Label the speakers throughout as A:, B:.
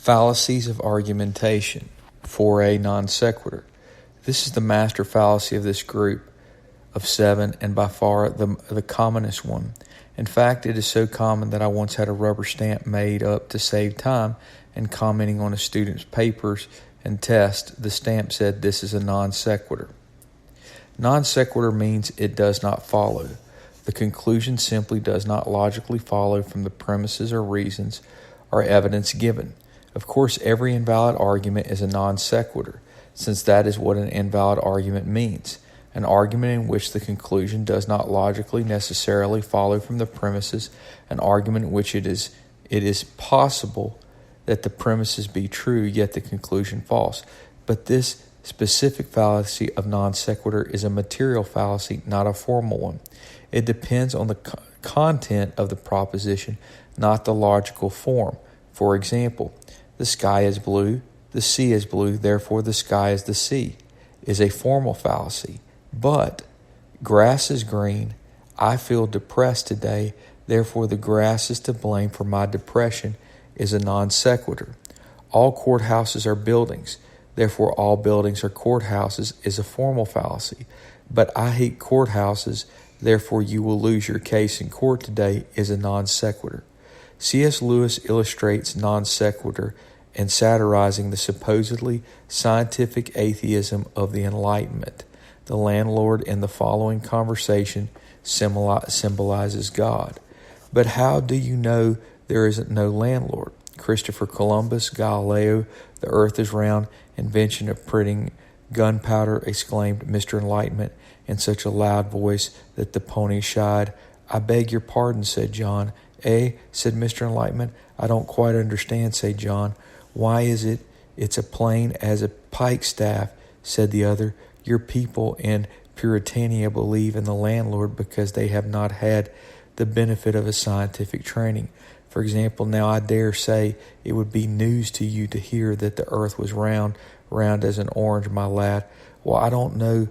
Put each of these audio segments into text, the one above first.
A: Fallacies of Argumentation. 4a Nonsequitur. This is the master fallacy of this group of 7 and by far the commonest one. In fact, it is so common that I once had a rubber stamp made up to save time, and commenting on a student's papers and test, the stamp said, "This is a non sequitur." Non sequitur means it does not follow. The conclusion simply does not logically follow from the premises or reasons or evidence given. Of course, every invalid argument is a non sequitur, since that is what an invalid argument means. An argument in which the conclusion does not logically necessarily follow from the premises, an argument in which it is possible that the premises be true, yet the conclusion false. But this specific fallacy of non sequitur is a material fallacy, not a formal one. It depends on the content of the proposition, not the logical form. For example, the sky is blue, the sea is blue, therefore the sky is the sea, is a formal fallacy. But grass is green, I feel depressed today, therefore the grass is to blame for my depression, is a non sequitur. All courthouses are buildings, therefore all buildings are courthouses, is a formal fallacy. But I hate courthouses, therefore you will lose your case in court today, is a non sequitur. C.S. Lewis illustrates non sequitur in satirizing the supposedly scientific atheism of the Enlightenment. The landlord in the following conversation symbolizes God. But how do you know there isn't no landlord? Christopher Columbus, Galileo, the earth is round, invention of printing gunpowder, exclaimed Mr. Enlightenment in such a loud voice that the pony shied. I beg your pardon, said John. Said Mr. Enlightenment. I don't quite understand, said John. Why is it? It's a plain as a pikestaff, said the other. Your people in Puritania believe in the landlord because they have not had the benefit of a scientific training. For example, now I dare say it would be news to you to hear that the earth was round as an orange, my lad. Well, I don't know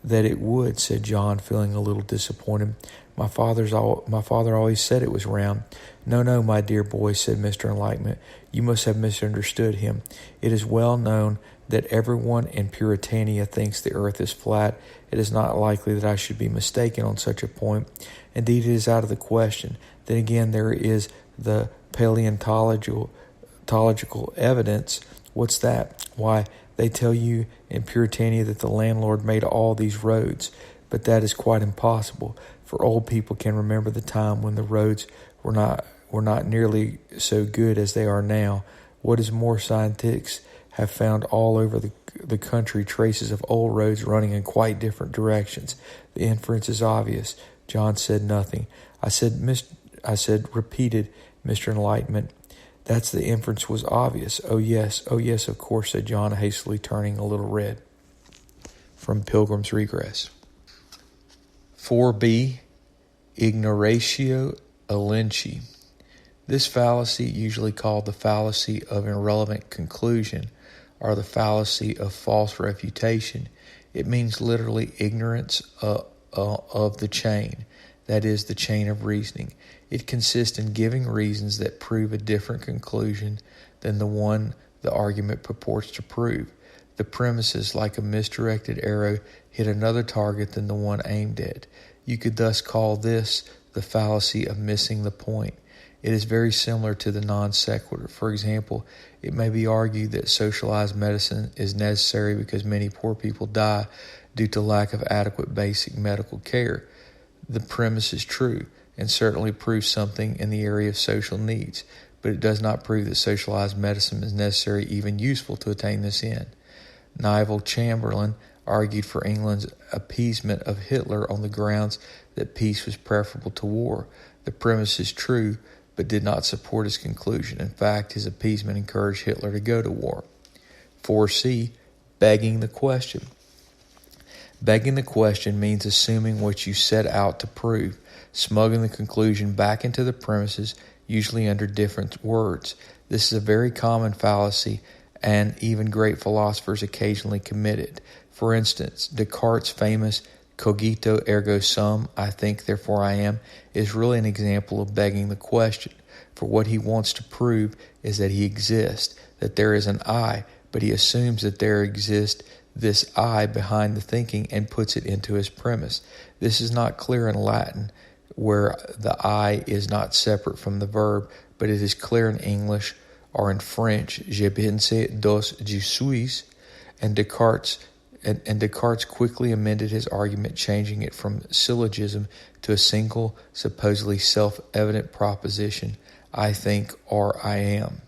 A: that it would, said John, feeling a little disappointed. My father always said it was round. No, my dear boy, said Mr. Enlightenment. You must have misunderstood him. It is well known that everyone in Puritania thinks the earth is flat. It is not likely that I should be mistaken on such a point. Indeed, it is out of the question. Then again, there is the paleontological evidence. What's that? Why, they tell you in Puritania that the landlord made all these roads, but that is quite impossible, for old people can remember the time when the roads were not nearly so good as they are now. What is more, scientists have found all over the country traces of old roads running in quite different directions. The inference is obvious. John said nothing. I said, repeated Mr. Enlightenment. That's the inference was obvious. Oh yes, of course, said John, hastily turning a little red. From Pilgrim's Regress. 4b, Ignoratio Elenchi. This fallacy, usually called the fallacy of irrelevant conclusion, or the fallacy of false refutation, it means literally ignorance of the chain, that is, the chain of reasoning. It consists in giving reasons that prove a different conclusion than the one the argument purports to prove. The premises, like a misdirected arrow, hit another target than the one aimed at. You could thus call this the fallacy of missing the point. It is very similar to the non sequitur. For example, it may be argued that socialized medicine is necessary because many poor people die due to lack of adequate basic medical care. The premise is true and certainly proves something in the area of social needs, but it does not prove that socialized medicine is necessary, even useful, to attain this end. Neville Chamberlain argued for England's appeasement of Hitler on the grounds that peace was preferable to war. The premise is true, but did not support his conclusion. In fact, his appeasement encouraged Hitler to go to war. 4c, Begging the question. Begging the question means assuming what you set out to prove, smuggling the conclusion back into the premises, usually under different words. This is a very common fallacy, and even great philosophers occasionally commit it. For instance, Descartes' famous cogito ergo sum, I think, therefore I am, is really an example of begging the question. For what he wants to prove is that he exists, that there is an I, but he assumes that there exists this I behind the thinking and puts it into his premise. This is not clear in Latin, where the I is not separate from the verb, but it is clear in English or in French, je pense, dos, je suis, and Descartes quickly amended his argument, changing it from syllogism to a single, supposedly self-evident proposition, I think or I am.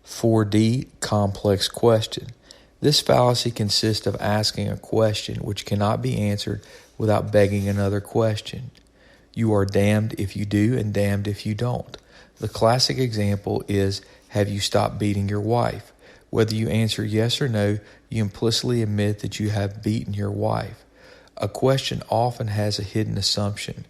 A: 4D, complex question. This fallacy consists of asking a question which cannot be answered without begging another question. You are damned if you do and damned if you don't. The classic example is, have you stopped beating your wife? Whether you answer yes or no, you implicitly admit that you have beaten your wife. A question often has a hidden assumption.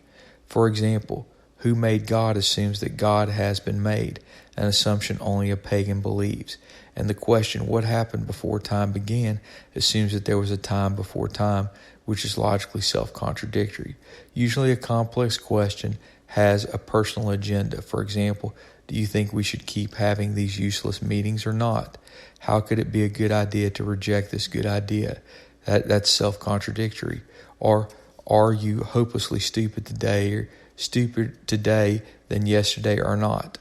A: For example, who made God assumes that God has been made, an assumption only a pagan believes. And the question, what happened before time began, assumes that there was a time before time, which is logically self-contradictory. Usually a complex question has a personal agenda. For example, do you think we should keep having these useless meetings or not? How could it be a good idea to reject this good idea? That's self-contradictory. Or are you hopelessly stupid today than yesterday or not?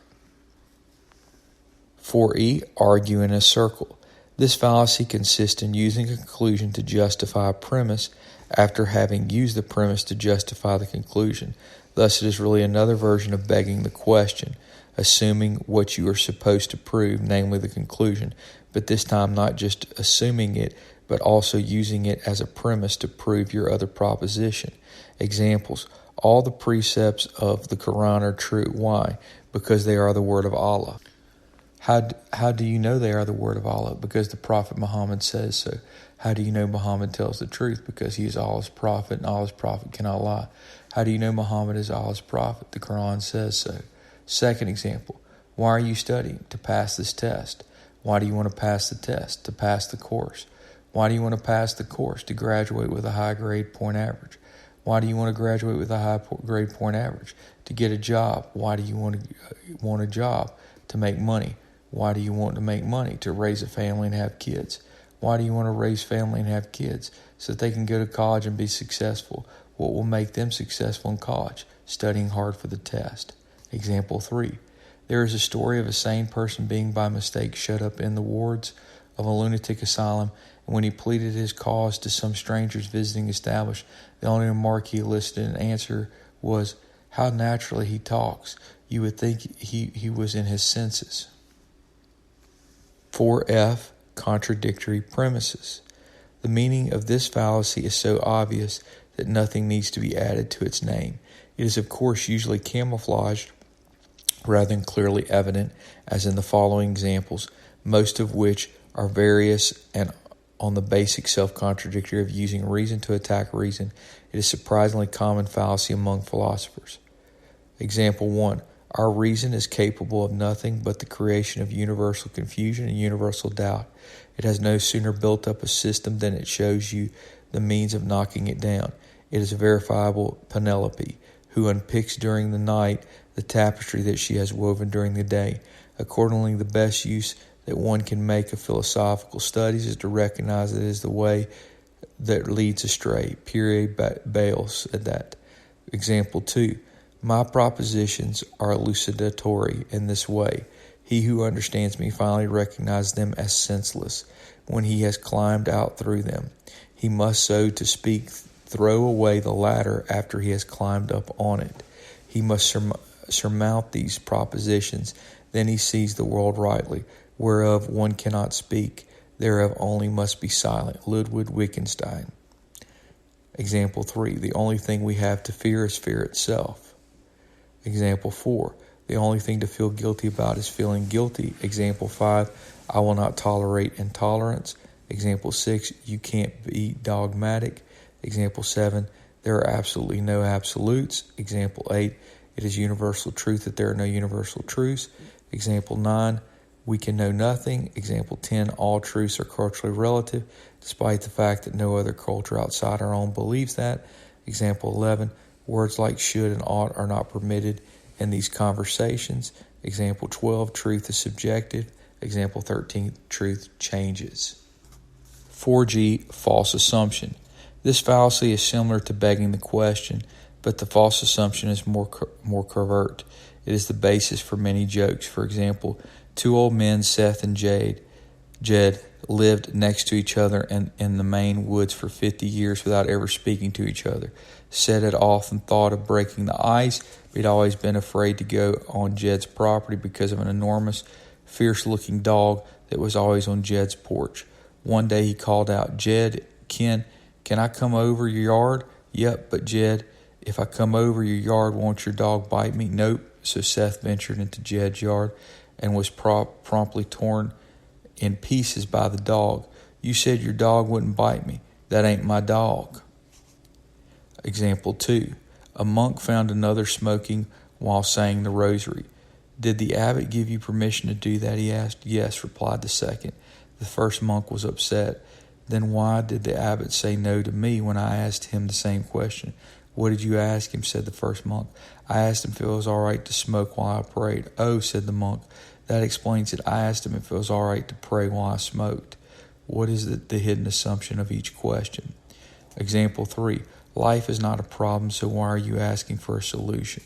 A: 4E, argue in a circle. This fallacy consists in using a conclusion to justify a premise after having used the premise to justify the conclusion. Thus, it is really another version of begging the question, assuming what you are supposed to prove, namely the conclusion, but this time not just assuming it, but also using it as a premise to prove your other proposition. Examples: all the precepts of the Quran are true. Why? Because they are the word of Allah. How do you know they are the word of Allah? Because the Prophet Muhammad says so. How do you know Muhammad tells the truth? Because he is Allah's prophet and Allah's prophet cannot lie. How do you know Muhammad is Allah's prophet? The Quran says so. Second example, why are you studying? To pass this test. Why do you want to pass the test? To pass the course. Why do you want to pass the course? To graduate with a high grade point average. Why do you want to graduate with a high grade point average? To get a job. Why do you want a job? To make money. Why do you want to make money? To raise a family and have kids. Why do you want to raise family and have kids? So that they can go to college and be successful. What will make them successful in college? Studying hard for the test. Example 3. There is a story of a sane person being by mistake shut up in the wards of a lunatic asylum, and when he pleaded his cause to some strangers visiting establishment, the only remark he elicited in answer was, "How naturally he talks. You would think he was in his senses." 4F, contradictory premises. The meaning of this fallacy is so obvious that nothing needs to be added to its name. It is, of course, usually camouflaged rather than clearly evident, as in the following examples, most of which are various and on the basic self-contradictory of using reason to attack reason. It is a surprisingly common fallacy among philosophers. Example 1. Our reason is capable of nothing but the creation of universal confusion and universal doubt. It has no sooner built up a system than it shows you the means of knocking it down. It is a verifiable Penelope, who unpicks during the night the tapestry that she has woven during the day. Accordingly, the best use that one can make of philosophical studies is to recognize it is the way that leads astray. Pierre Bayle said that. Example 2. My propositions are elucidatory in this way. He who understands me finally recognizes them as senseless when he has climbed out through them. He must, so to speak, throw away the ladder after he has climbed up on it. He must surmount these propositions. Then he sees the world rightly, whereof one cannot speak, thereof only must be silent. Ludwig Wittgenstein. Example 3. The only thing we have to fear is fear itself. Example 4. The only thing to feel guilty about is feeling guilty. Example 5. I will not tolerate intolerance. Example 6. You can't be dogmatic. Example 7. There are absolutely no absolutes. Example 8. It is universal truth that there are no universal truths. Example 9. We can know nothing. Example 10. All truths are culturally relative, despite the fact that no other culture outside our own believes that. Example 11. Words like should and ought are not permitted in these conversations. Example 12, truth is subjective. Example 13, truth changes. 4G, false assumption. This fallacy is similar to begging the question, but the false assumption is more covert. It is the basis for many jokes. For example, two old men, Seth and Jed, lived next to each other in the Maine woods for 50 years without ever speaking to each other. Seth had often thought of breaking the ice, but he'd always been afraid to go on Jed's property because of an enormous, fierce-looking dog that was always on Jed's porch. One day he called out, "Jed, can I come over your yard?" "Yep, but Jed, if I come over your yard, won't your dog bite me?" "Nope." So Seth ventured into Jed's yard and was promptly torn in pieces by the dog. "You said your dog wouldn't bite me." "That ain't my dog." Example 2. A monk found another smoking while saying the rosary. "Did the abbot give you permission to do that?" he asked. "Yes," replied the second. The first monk was upset. "Then why did the abbot say no to me when I asked him the same question?" "What did you ask him?" said the first monk. "I asked him if it was all right to smoke while I prayed." "Oh," said the monk, "that explains it. I asked him if it was all right to pray while I smoked." What is the hidden assumption of each question? Example 3. Life is not a problem, so why are you asking for a solution?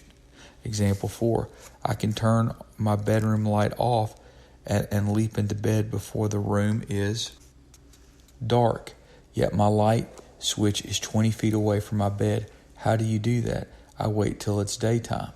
A: Example 4. I can turn my bedroom light off and leap into bed before the room is dark, yet my light switch is 20 feet away from my bed. How do you do that? I wait till it's daytime.